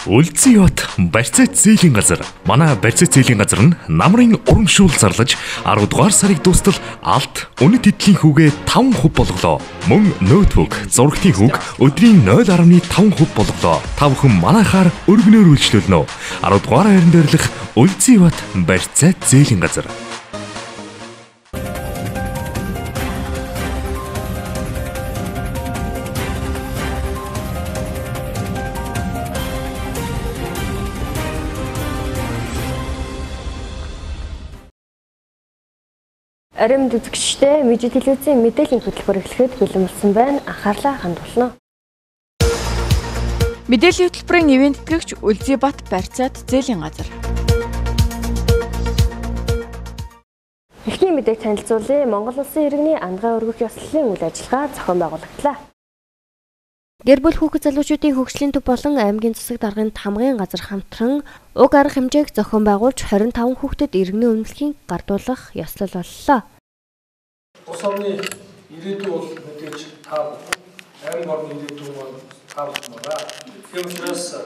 Үлзий бат барьцаат зээлийн газар. Манай барьцаат зээлийн газар нь намрын урамшуул зарлаж 10 дугаар сарыг дуустал алт үнэт эдлийн хүүгээ 5% болголоо. Мөн ноутбук, зурагтын хүүг өдрийн 0.5% болголоо. Та бүхэн манайхаар өргөнөөр үйлчлүүлнэ. 10 дугаар хайранд дээрлэх Үлзий бат барьцаат зээлийн газар. Арим үзэгчтэй Мижи телевизийн мэдээллийн хөтөлбөр эхлэхэд бэлэн болсон байна. Анхаарлаа хандуулна. Мэдээллийн хөтөлбөрийн ивент гэгч Үлзий бат барьцаат зээлийн газар. Эхний мэдээг танилцуулъя. Монгол Улсын иргэний андгаа өргөх ёслолын үйл ажиллагаа зохион байгуулагдлаа. Гэр бүл хүүхэд залуучуудын хөгжлийн төв болон аймгийн засаг даргын хамгийн газар хамтран уг арга хэмжээг зохион байгуулж 25 хүүхдэд иргэний өмнөлхийн гардуулах ёслол боллоо. Ус орны ирээдүй бол мэдээж тав. Аймаг орны ирээдүй бол тав байна. Тийм учраас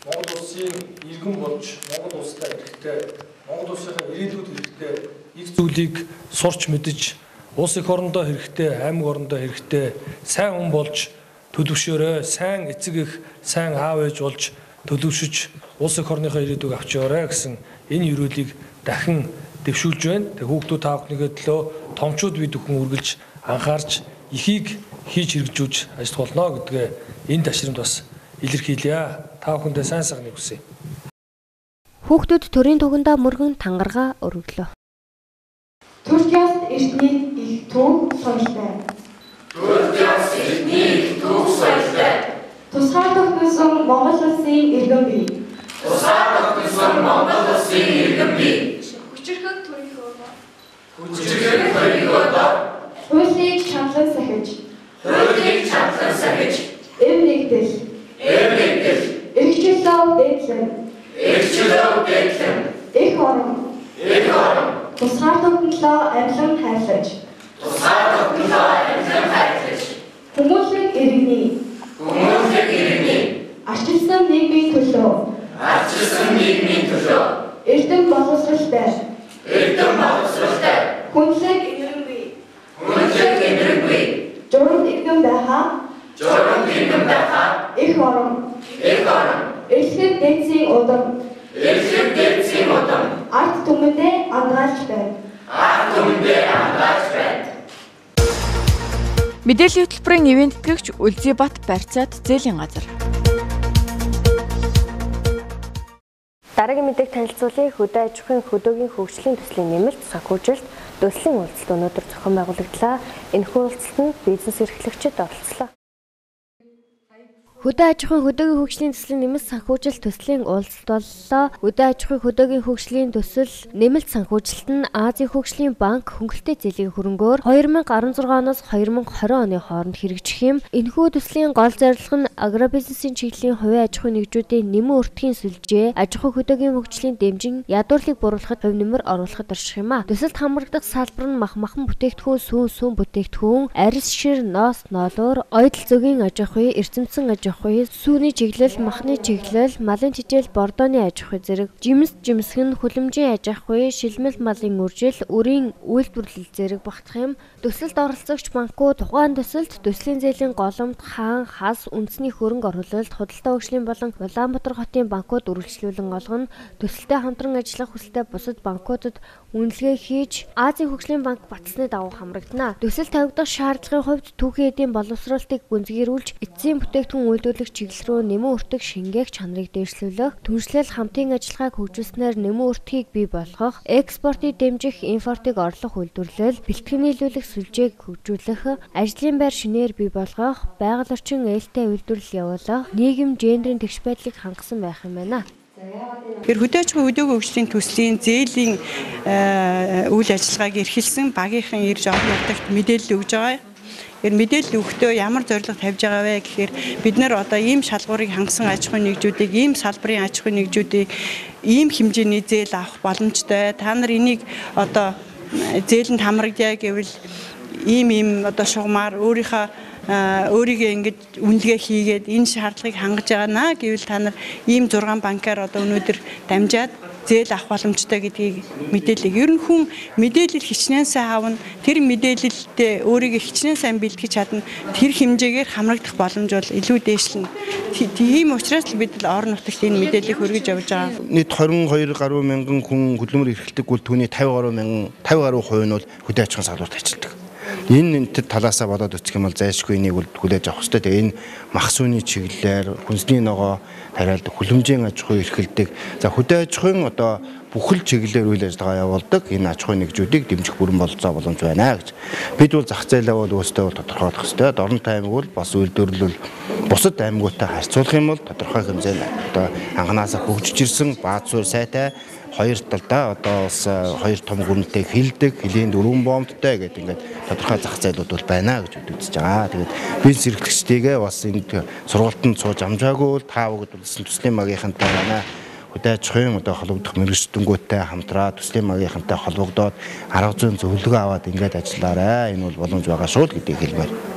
Монгол Улсын иргэн болж Монгол улстай хэрэгтэй, Монгол улсын ирээдүйд хэрэгтэй их зүйлийг сурч мэдж, улс их орондоо хэрэгтэй, аймаг орондоо хэрэгтэй сайн хүн болж төлөвшөөрэй, сайн эцэг их, сайн аав ээж болж төлөвшөж улс их орныхоо ирээдүйг авч яваарай гэсэн энэ ерөөлийг дахин дэвшүүлж байна. Тэг хүүхдүүд та бүхнийгээ төлөө томчууд бид бүхэн үргэлж анхаарч ихийг хийж хэрэгжүүлж ажиллах болно гэдгээ энэ ташрамд бас илэрхийлье. Та бүхэндээ сайн сайхныг хүсье. Хүүхдүүд төрийн тугандаа мөргөн тангарага өргөлөө. Туркиас эртний их төв соёлтой. Туркиас эртний их төв соёлтой. Тусгай тогтносон Монгол Улсын иргэн бий. Тусгай тогтносон Монгол Улсын иргэн бий. Хүчирхэг төрийн өргөө. Хүчирхэг төрийн өргөө. Хуулийг шатлан сахиж. Хуулийг шатлан сахиж. Эв нэгдэл. Эв нэгдэл. Эрхчлөө дээдлэн. Эрхчлөө дээдлэн. Их орон. Их орон. Тусгай тогтнолоо арилан хайрлаж. Тусгай тогтнолоо арилан хайрлаж. Хүмүүнлэг иргэний. Хүмүүнлэг иргэний. Арчилсан нийгмийн төлөө. Арчилсан нийгмийн төлөө. Эрдэм боловсралтай. Эрдэм боловсралтай. Хүнлэг инэрэнгүй. Хүнлэг инэрэнгүй. Журам иргэн байхаа. Журам иргэн байхаа. Их орон. Их орон. Эрхэм дээдсийн удам. Эрхэм дээдсийн удам. Ард түмэндээ андгаалж байна. Ард түмэндээ андгаалж байна. Мэдээллийн хөтөлбөрийн ивент гэгч Үлзий бат барьцаат зээлийн газар. Дараагийн мэдээг танилцуулъя. Хөдөө аж ахуйн хөдөөгийн хөгжлийн төслийн нэмэлт санхүүжилт төслийн уулзалт өнөөдөр зохион байгуулагдлаа. Энэхүү уулзалтанд бизнес эрхлэгчид оролцлоо. Хөдөө аж ахуйн хөдөөгийн хөгжлийн төслийн нэмэлт санхүүжилт төслийн уулзалт боллоо. Хөдөө аж ахуйн хөдөөгийн хөгжлийн төсөл нэмэлт санхүүжилт нь Азийн хөгжлийн банк хөнгөлтэй зээлийн хөрөнгөөр 2016 оноос 2020 оны хооронд хэрэгжих юм. Энэхүү төслийн гол зорилго нь агробизнесийн чиглэлийн хувийн аж ахуйн нэгжүүдийн нэмэн өртгийн сүлжээ, аж ахуй хөдөөгийн хөгжлийн дэмжин, ядуурлыг буруулахад хувь нэмэр оруулахад орших юм а. Төсөлд хамрагдах салбар нь махан бүтээгдэхүүн, сүүн бүтээгдэхүүн, арьс шир, ноос, ноолуур, ойдол зөгийн аж ахуй, эрдэмтсэн аж ахуй, сүүний чиглэл, махны чиглэл, малын чижээл, бордооны аж ахуй зэрэг жимсгэн, хүлэмжийн аж ахуй, шилмэл малын үржил, өрийн үйлдвэрлэл зэрэг багтах юм. Төсөлд оролцогч банкуд тухайн төсөлд төслийн зээлийн голомт, хаан, хас, үндэсний хөрөнгө оруулалт, худалдаа хөгжлийн болон Улаанбаатар хотын банкуд үргэлжлүүлэн олгоно. Төсөлтэй хамтран ажиллах хүсэлтэй бусад банкудад үнэлгээ хийж Азийн хөгжлийн банк баталсны дагуу хамрагдана. Төсөл тавигдах шаардлагын хувьд түүхийн эдийн боловсруулалтыг гүнзгийрүүлж, эцсийн бүтээгдэхүүн үйлдвэрлэх чиглэл рүү нэмэн өртөх шингээх чанарыг дээшлүүлэх, түншлэл хамтын ажиллагааг хөгжүүлснээр нэмэн өртгийг бий болгох, экспортыг дэмжих, импортыг орлох үйлдвэрлэл, бэлтгэн нийлүүлэх сүлжээг хөгжүүлэх, ажлын байр шинээр бий болгох, байгаль орчин ээлтэй үйлдвэрлэл явуулах, нийгэм гендрийн тэгш байдлыг хангасан байх юм байна. Тэр хөдөө аж ахуйн хөдөөгийн хөгжлийн төслийн зээлийн үйл ажиллагааг эрхэлсэн багийнхан ирж олон нутагт мэдээлэл өгж байгаа. Тэр мэдээлэл өгөхдөө ямар зорилго тавьж байгаа вэ гэхээр бид нар одоо ийм шалгуурыг хангасан аж ахуйн нэгжүүдийг, ийм салбарын аж ахуйн нэгжүүдийг ийм хэмжээний зээл авах боломжтой. Та нар энийг одоо зээлэнд хамрагдъя гэвэл ийм одоо шугамар өөрийнхөө өөрийгөө ингэж үнэлгээ хийгээд энэ шаардлагыг хангаж байгаанаа гэвэл та нар ийм 6 банкаар одоо өнөөдөр дамжаад зээл авах боломжтой гэдгийг мэдээлэл. Ер нь хүн мэдээлэл хичнээн сайн аавна. Тэр мэдээлэлдээ өөрийгөө хичнээн сайн бэлтгэж чадна. Тэр хэмжээгээр хамрагдах боломж бол илүү дээшлэнэ. Тийм учраас л бид л орон нутагт энэ мэдээллийг хүргэж явж байгаа. Нийт 22 гаруй мянган хүн хөдөлмөр эрхэлдэг бол түүний 50 гаруй хувь нь бол хөдөө аж ахуйн салбарт ажилладаг. Энэ талаасаа бодоод үзэх юм бол зайлшгүй энийг хүлээж авах хэрэгтэй. Тэгээ энэ махсууны чиглэлээр хүнсний ногоо тариалдаг, хүлэмжийн аж ахуй эрхэлдэг. За хөдөө аж ахуйн одоо бүхэл чиглэлээр үйл ажиллагаа явуулдаг энэ аж ахуйн нэгжүүдийг дэмжих бүрэн бололцоо боломж байна гэж. Бид бол зах зээлээ бол өөрсдөө тодорхойлох хэрэгтэй. Дорнот аймаг бол бас үйлдвэрлэл бусад аймагуудтай харьцуулах юм бол тодорхой хэмжээнд одоо анханасаа хөгжиж ирсэн бааз суурь сайтай хоёр талдаа одоо бас хоёр том гүрэнтэй хилдэг, хилийн 4 бомбтой гэдэг ингээд тодорхой зах зээлүүд бол байна гэж үзэж байгаа. Тэгээд бизнес эрхлэгчдийгээ бас энэ сургалтанд сууж амжаагүй бол та бүгд үлдсэн төслийн магийнхантай байна. Хөдөө аж ахуйн одоо холбогдох мэргэжтэнгүүттэй хамтраа төслийн магийнхантай холбогдоод арга зүйн зөвлөгөө аваад ингээд ажиллаарай. Энэ бол боломж байгаа шүү гэдгийг хэлмээр.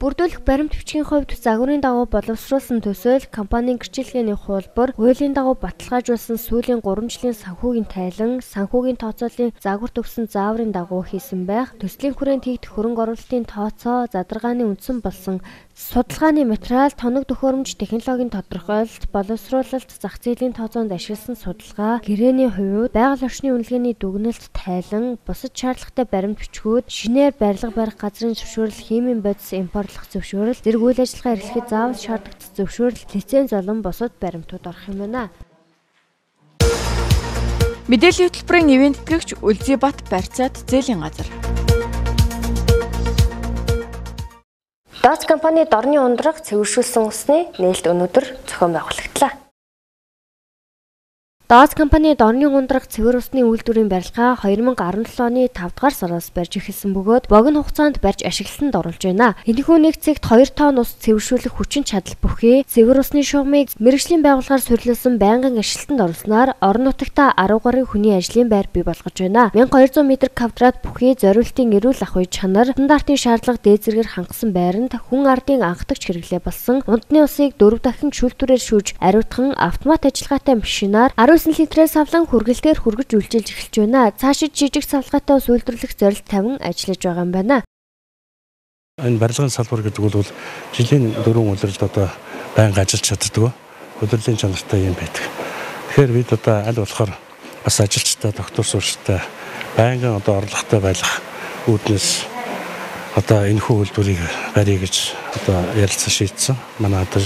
Бүрдүүлэх баримт бичгийн хувьд загварын дагуу боловсруулсан төсөөл, компанийн гэрчлэгээний хуулбар, хуулийн дагуу баталгаажуулсан сүүлийн 3 жилийн санхүүгийн тайлан, санхүүгийн тооцоолын загвар төгсөн зааврын дагуу хийсэн байх, төслийн хүрээнд хийгдэх хөрөнгө оруулалтын тооцоо, задаргааны үндсэн болсон судалгааны материал, тоног төхөөрөмж, технологийн тодорхойлолт, боловсруулалт, зах зээлийн тооцоонд ашигласан судалгаа, гэрээний хувьд, байгаль орчны үнэлгээний дүгнэлт тайлан, бусад шаардлагатай баримт бичгүүд, шинээр барилга барих газрын зөвшөөрөл, химийн бодис импортлох зөвшөөрөл, зэрэг үйл ажиллагаа эрхлэхэд заавал шаардлагатай зөвшөөрөл, лиценз болон бусад баримтууд орох юм байна. Мэдээллийн хөтөлбөрийн ивент гэгч Үлзийбат барьцаат зээлийн газар. Дооц компани дорны ундрах цэвэршүүлсэн усны нээлт өнөөдөр зохион байгуулагдлаа. Дооц компани дорны ундрах цэвэр усны үйлдвэрийн барилгаа 2017 оны 5 дугаар сараас барьж эхэлсэн бөгөөд богино хугацаанд барьж ашиглалтанд оруулж байна. Энэхүү нэг цэгт 2 тонн ус цэвэршүүлэх хүчин чадал бүхий цэвэр усны шугамыг мэргэжлийн байгууллагаар суурилсан байнгын ашиглалтанд оруулснаар орон нутагта 10 гаруй хүний ажлын байр бий болгож байна. 1200 м2 бүхий зориултын эрүүл ахуй чанар, стандартын шаардлага дээд зэргээр хангасан байранд хүн ардын анхдагч хэрэглээ болсон унтны усыг 4 дахин шүүлтүүрээр шүүж ариутхан автомат ажиллагаатай машинаар 19 литрээс авлан хүргэлтээр хүргэж үйлчилж эхэлж байна. Цаашид жижиг савлгаатай ус үйлдвэрлэх зорилт тавин ажиллаж байгаа юм байна. Энэ барилгын салбар гэдэг бол жилийн 4 удирдал одоо байнга ажиллаж чаддаг. Удирдлын чанартай юм байдаг. Тэгэхээр бид одоо аль болохоор бас ажилчтай, доктор сурчтай байнгын одоо орлоготой байх үүднээс одоо энэ хүү үйлдвэрийг барья гэж одоо ярилцсан шийдсэн. Манай одоо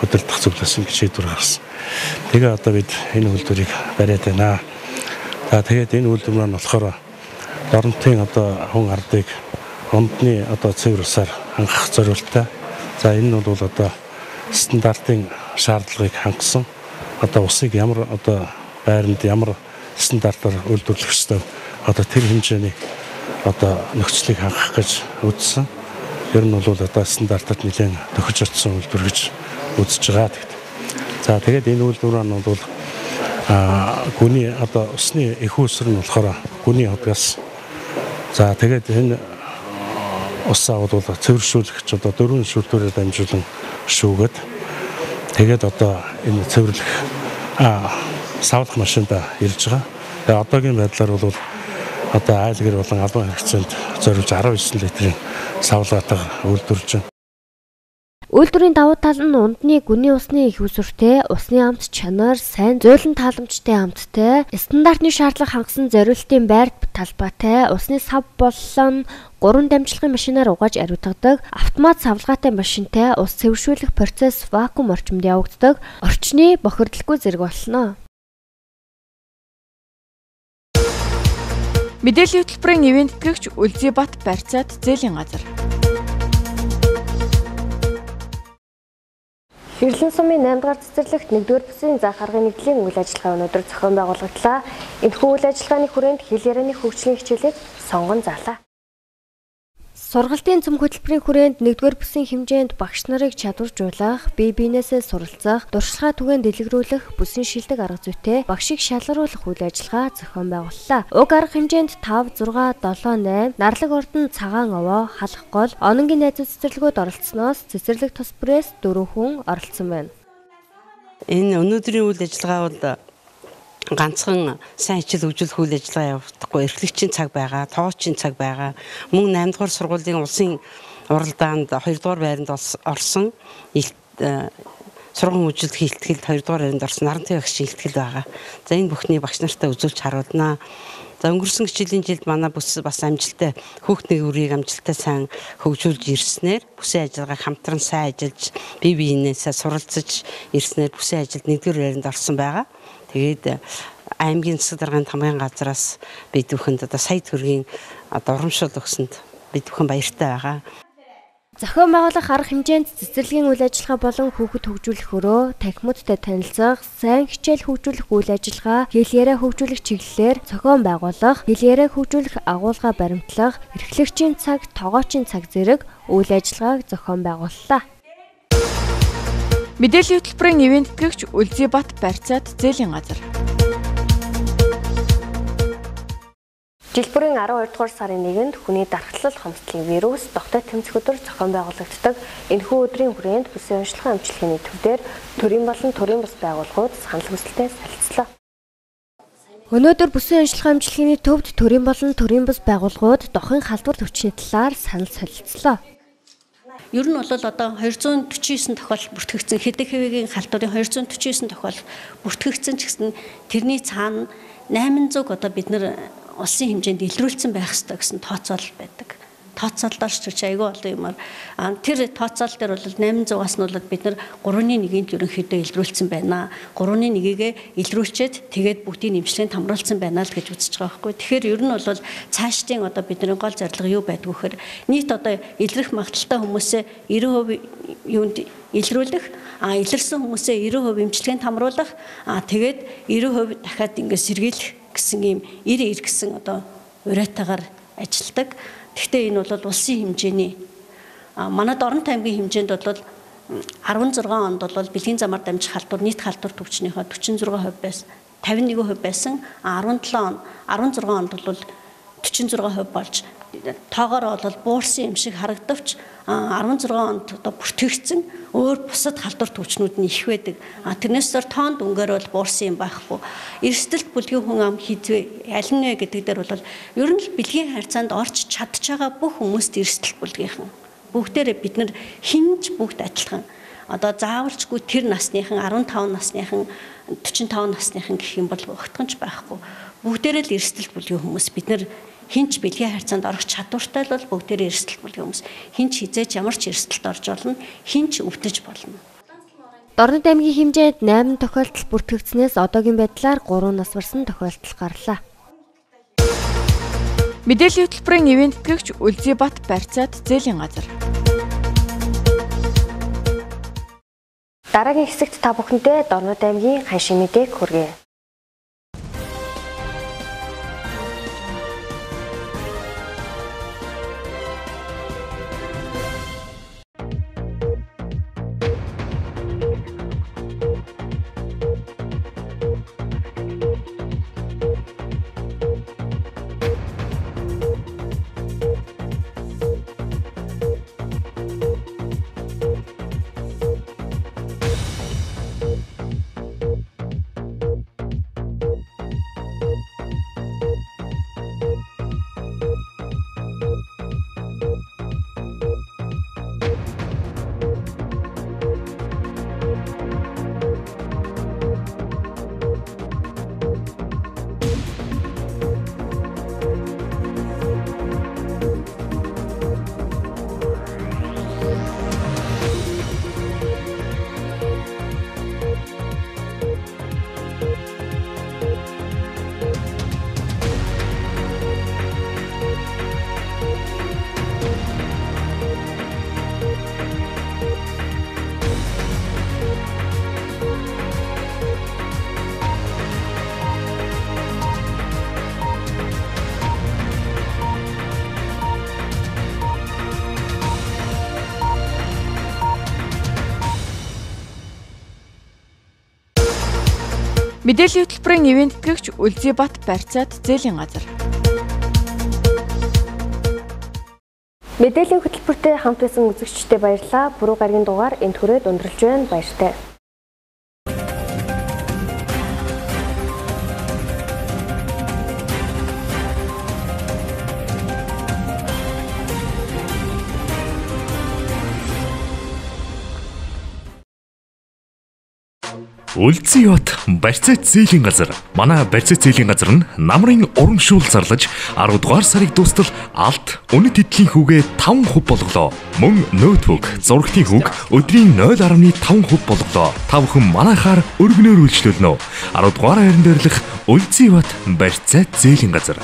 удирдах зөвлөсөн шийдвэр гаргасан. Тэгээ одоо бид энэ үйлдвэрийг бариад байна. За тэгээд энэ үйлдвэр маань болохоор дорнотын одоо хүн ардыг ондны одоо цэвэр усаар хангах зорилттой. За энэ нь бол одоо стандартын шаардлагыг хангасан. Одоо усыг ямар одоо байранд ямар стандартаар үйлдвэрлэх ёстой одоо тэр хэмжээний одоо нөхцөлийг хангах гэж үзсэн. Ер нь бол одоо стандартад нэлээд төхөж очсон үйлдвэр гэж үзэж байгаа. За тэгээд энэ үйлдвэр нь бол гүний одоо усны их үүсвэр нь болохоор гүний хадгаас. За тэгээд энэ усаа бол цэвэршүүлэгч одоо 4 шүүлтүүрээр дамжуулан шүүгээд тэгээд одоо энэ цэвэрлэх савлах машинд ирж байгаа. Тэгээд одоогийн байдлаар бол одоо айлгэр болон албан хэрэгцээнд зориулж 19 литрийн савлгаатайгаар үйлдвэрлэж байна. Үйлдвэрийн давуу тал нь ундны гүний усны их усүртэй, усны амт чанар, сайн зөөлөн тааламжтай амттай, стандартны шаардлага хангасан зориултын байр талбайтай, усны сав болон 3 дамжлагын машинаар угааж ариутгадаг, автомат савлгаатай машинтай, ус цэвэршүүлэх процесс вакуум орчимд явагддаг, орчны бохирдолгүй зэрэг болно. Мэдээллийн хөтөлбөрийн ивент гэгч Үлзийбат барьцаат зээлийн газар. Хэвлэн сумын 8 дугаар цэцэрлэгт 1-р бүсийн заах аргын нэгдлийн үйл ажиллагаа өнөөдөр зохион байгуулагдлаа. Энэхүү үйл ажиллагааны хүрээнд хэл ярианы хөгжлийн хичээлийг сонгон заалаа. Сургалтын цөм хөтөлбөрийн хүрээнд 1-р бүсийн хэмжээнд багш нарыг чадваржуулах, бие биенээсээ суралцах, дуршлагаа түгээн дэлгэрүүлэх, бүсийн шилдэг арга зүйтэй багшийг шалгаруулах үйл ажиллагаа зохион байгууллаа. Уг арга хэмжээнд 5, 6, 7, 8 нарлаг ордон, цагаан овоо, халах гол, ононгийн найзууд цэцэрлэгүүд оролцсноос цэцэрлэг тус бүрээс 4 хүн оролцсон байна. Энэ өнөөдрийн үйл ажиллагаа бол ганцхан сайн хичээл хөгжүүлэх үйл ажиллагаа явагдахгүй, эрхлэгчийн цаг байгаа, тоочийн цаг байгаа. Мөн 8 дугаар сургуулийн улсын уралдаанд 2 дугаар байранд орсон сургууль хөгжүүлэх хилтгэлд 2 дугаар байранд орсон Нарантай багшийн хилтгэл байгаа. За энэ бүхний багш нартай үзүүлж харуулнаа. За өнгөрсөн хичээлийн жилд манай бүс бас амжилттай хүүхдийн үрийг амжилттай сайн хөгжүүлж ирснээр бүсийн ажиллагааг хамтран сайн ажиллаж, бие биенээсээ суралцж ирснээр бүсийн ажилд 1-р байранд орсон байгаа. Тэгээд аймгийн засаг даргын хамгийн газраас бид бүхэнд одоо сая төгрөгийн урамшуул өгсөнд бид бүхэн баяртай байгаа. Зохион байгуулах арга хэмжээнд цэцэрлэгийн үйл ажиллагаа болон хүүхэд хөгжүүлэх өрөө, танхимуудтай танилцах, сайн хичээл хөгжүүлэх үйл ажиллагаа, хэл яриа хөгжүүлэх чиглэлээр зохион байгуулах, хэл яриа хөгжүүлэх агуулга баримтлах, эрхлэгчийн цаг, тоогоочийн цаг зэрэг үйл ажиллагааг зохион байгууллаа. Мэдээллийн хөтөлбөрийн ивент тэтгэгч Үлзийбат барьцаат зээлийн газар. Жилбүрийн 12 дугаар сарын 1-нд хүний дархлал хомсдлын вирус тогтоох тэмцэх өдөр зохион байгуулагддаг. Энэхүү өдрийн хүрээнд бүсийн уншлагын амжилтын төвдөр төрийн болон төрийн бус байгууллагууд санал хүсэлтээ солилцлоо. Өнөөдөр бүсийн уншлагын амжилтын төвд төрийн болон төрийн бус байгууллагууд дохын халдвар төвчний талаар санал солилцлоо. Ер нь бол одоо 249 тохиол бүртгэгдсэн хэдэн хэвийн халдварын 249 тохиол бүртгэгдсэн ч гэсэн тэрний цаана 800 одоо бид нар улсын хэмжээнд илрүүлсэн байх ёстой гэсэн тооцоол байдаг. Тооцоолдоор ч айгүй олон юмар тэр тооцоол дээр бол 800-аас нь бол бид нар 3-1-ийг ерөнхийдөө илрүүлсэн байна. 3-1-ийг илрүүлчихэд тэгээд бүгдийг нэмшлэгэнд хамруулсан байна л гэж үзэж байгаа байхгүй. Тэгэхээр ер нь бол цаашдын одоо бидний гол зорилго юу байдг вэ гэхээр нийт одоо илрэх магадaltaй хүмүүсээ 90% юунд илрүүлэх, илэрсэн хүмүүсээ 90% эмчилгээнд хамруулах, тэгээд 90% дахиад ингээд сэргийлэх гэсэн ийм 90 гэсэн одоо уриатаагаар ажилтдаг. Гэхдээ энэ бол улсын хэмжээний манай Дорнот аймгийн хэмжээнд бол 16 онд бол бэлгийн замаар дамжих халдвар нийт халдвар төвчнийхөө 46% байсан. 51% байсан. 17 он 16 онд бол 46% болж тоогоор бол буурсан юм шиг харагдавч 16 онд одоо бүртгэгдсэн өөр бусад халдвар төвчнүүд нь их байдаг. Тэрнээс зөр тоонд өнгөөр бол буурсан юм байхгүй. Эрсдэлт бүлгийн хүн ам хизвэ аль нь вэ гэдэг дээр бол ер нь л бэлгийн харьцаанд орж чадж байгаа бүх хүмүүст эрсдэлт бүлгийнхэн. Бүгдээрээ бид нар хинж бүгд адилхан. Одоо заавалчгүй тэр насныхан 15 насныхан 45 насныхан гэх юм бол огтхонч байхгүй. Бүгдээрээ л эрсдэлт бүлгийн хүмүүс бид нар хинч бэлгийн харьцаанд орох чадвартай л бол бүгдээрээ эрсдэлт бүлгийн хүмүүс. Хинч хизээч ямар ч эрсдэлт орж болно, хинч өвдөж болно. Дорнот аймгийн хэмжээнд 8 тохиолдол бүртгэгдснээс одоогийн байдлаар 3 нас барсан тохиолдол гарлаа. Мэдээллийн хөтөлбөрийн ивент тэтгэгч Үлзийбат барьцаат зээлийн газар. Дараагийн хэсэгт та бүхэндээ Дорнот аймгийн ханшийн мэдээг хүргэе. Мэдээллийн хөтөлбөрийн ивент гэгч Үлзийбат барьцаат зээлийн газар. Мэдээллийн хөтөлбөртэй хамт байсан үзэгчдэд баярлалаа. Бүрүү гарагийн дугаар энд хүрээд өндөрлж байна. Баяртай. Үлзийбат барьцаат зээлийн газар. Манай барьцаат зээлийн газар нь намрын урамшуул зарлаж 10 дугаар сарыг дуустал алт үнэт эдлийн хүүгээ 5% болголоо. Мөн ноутбук, зурагтын хүүг өдрийн 0.5% болголоо. Та бүхэн манайхаар өргөнөөр үйлчлүүлнэ. 10 дугаар хайранд барилах Үлзийбат барьцаат зээлийн газар.